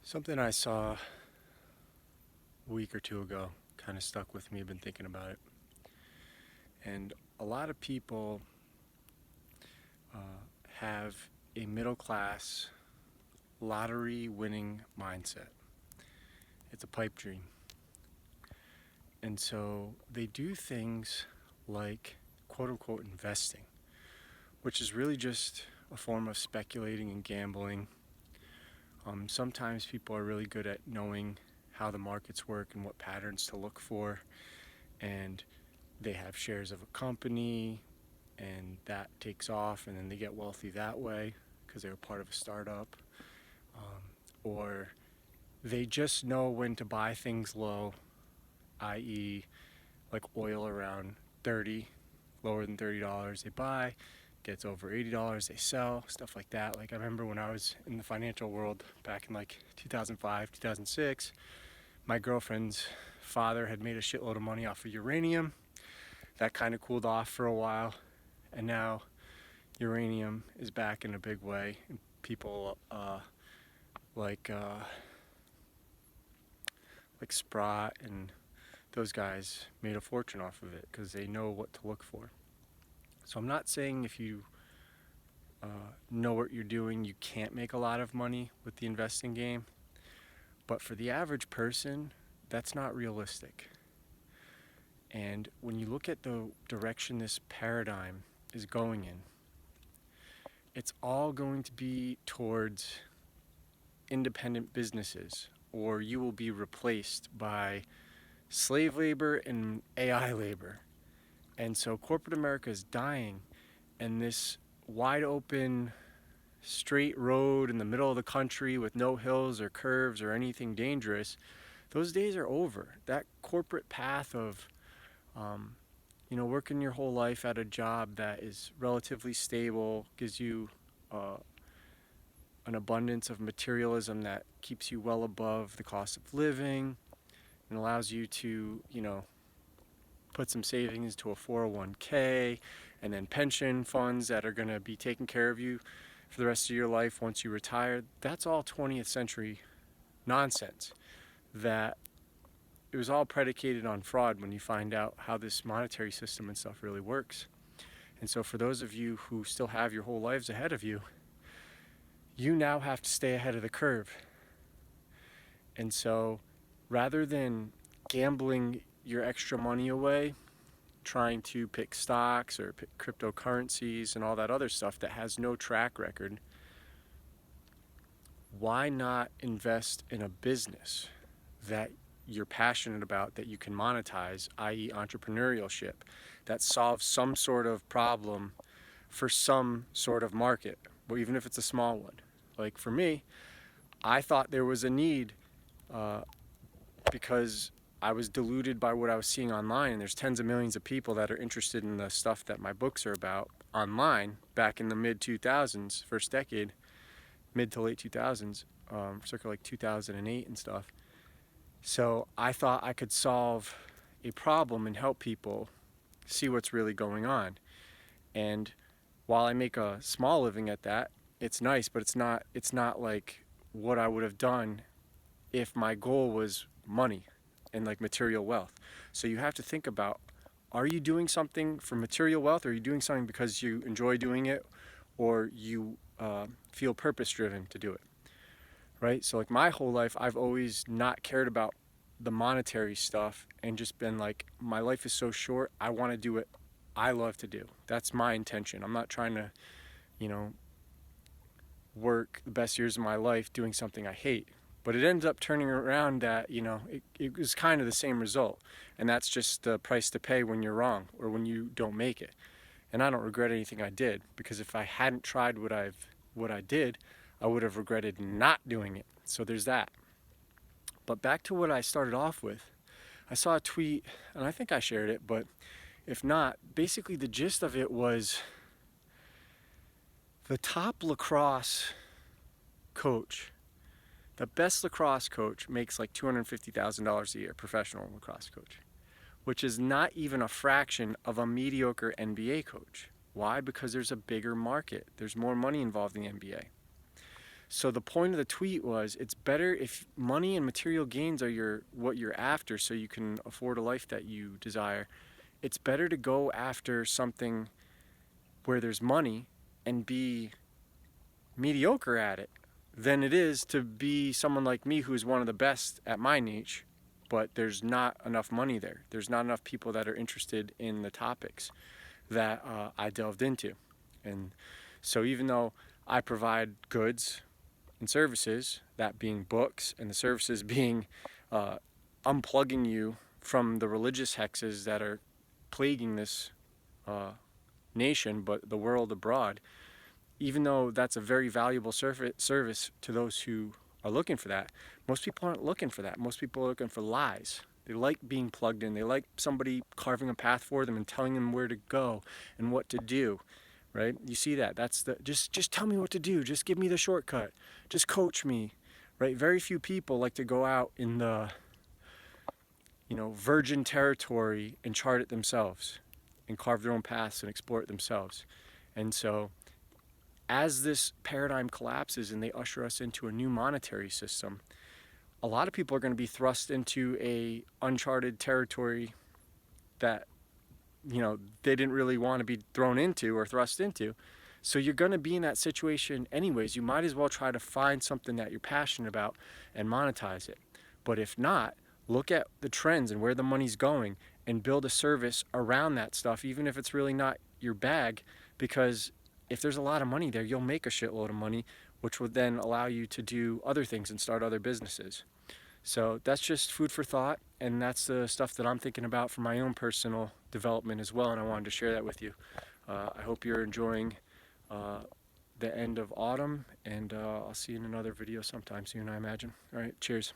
Something I saw a week or two ago kind of stuck with me. I've been thinking about it. And a lot of people have a middle class lottery winning mindset. It's a pipe dream. And so they do things like quote unquote investing, which is really just a form of speculating and gambling. Sometimes people are really good at knowing how the markets work and what patterns to look for, and they have shares of a company and that takes off and then they get wealthy that way because they were part of a startup, or they just know when to buy things low, i.e. like oil around 30, lower than $30 they buy, gets over $80 they sell, stuff like that. Like I remember when I was in the financial world back in like 2005, 2006, my girlfriend's father had made a shitload of money off of uranium. That kind of cooled off for a while, and now uranium is back in a big way. And people like Sprott and those guys made a fortune off of it because they know what to look for. So I'm not saying if you know what you're doing, you can't make a lot of money with the investing game. But for the average person, that's not realistic. And when you look at the direction this paradigm is going in, it's all going to be towards independent businesses, or you will be replaced by slave labor and AI labor. And so corporate America is dying, and this wide open straight road in the middle of the country with no hills or curves or anything dangerous, those days are over. That corporate path of working your whole life at a job that is relatively stable, gives you an abundance of materialism that keeps you well above the cost of living and allows you to, put some savings to a 401k and then pension funds that are going to be taking care of you for the rest of your life once you retire. That's all 20th century nonsense. That it was all predicated on fraud when you find out how this monetary system and stuff really works. And so for those of you who still have your whole lives ahead of you, you now have to stay ahead of the curve. And so rather than gambling your extra money away, trying to pick stocks or pick cryptocurrencies and all that other stuff that has no track record, why not invest in a business that you're passionate about, that you can monetize, i.e. entrepreneurship, that solves some sort of problem for some sort of market, or even if it's a small one. Like for me, I thought there was a need because I was deluded by what I was seeing online, and there's tens of millions of people that are interested in the stuff that my books are about online back in the mid-2000s, first decade, mid to late 2000s, circa like 2008 and stuff. So I thought I could solve a problem and help people see what's really going on. And while I make a small living at that, it's nice, but it's not like what I would have done if my goal was money and like material wealth. So you have to think about, are you doing something for material wealth, or are you doing something because you enjoy doing it, or you feel purpose driven to do it? Right? So like my whole life, I've always not cared about the monetary stuff and just been like, my life is so short, I want to do what I love to do. That's my intention. I'm not trying to, work the best years of my life doing something I hate. But it ends up turning around that, it was kind of the same result. And that's just the price to pay when you're wrong or when you don't make it. And I don't regret anything I did, because if I hadn't tried what I did, I would have regretted not doing it. So there's that. But back to what I started off with, I saw a tweet, and I think I shared it, but if not, basically the gist of it was the top lacrosse coach, the best lacrosse coach, makes like $250,000 a year, professional lacrosse coach, which is not even a fraction of a mediocre NBA coach. Why? Because there's a bigger market. There's more money involved in the NBA. So the point of the tweet was, it's better if money and material gains are what you're after so you can afford a life that you desire. It's better to go after something where there's money and be mediocre at it than it is to be someone like me who's one of the best at my niche, but there's not enough money there. There's not enough people that are interested in the topics that I delved into. And so even though I provide goods and services, that being books, and the services being unplugging you from the religious hexes that are plaguing this nation, but the world abroad, even though that's a very valuable service to those who are looking for that, most people aren't looking for that. Most people are looking for lies. They like being plugged in. They like somebody carving a path for them and telling them where to go and what to do, right? You see that. That's the just tell me what to do. Just give me the shortcut. Just coach me, right? Very few people like to go out in the virgin territory and chart it themselves and carve their own paths and explore it themselves. And so as this paradigm collapses and they usher us into a new monetary system, a lot of people are going to be thrust into a uncharted territory that they didn't really want to be thrown into or thrust into. So you're going to be in that situation anyways. You might as well try to find something that you're passionate about and monetize it. But if not, look at the trends and where the money's going and build a service around that stuff, even if it's really not your bag, because if there's a lot of money there, you'll make a shitload of money, which would then allow you to do other things and start other businesses. So that's just food for thought, and that's the stuff that I'm thinking about for my own personal development as well, and I wanted to share that with you. I hope you're enjoying the end of autumn, and I'll see you in another video sometime soon, I imagine. All right, cheers.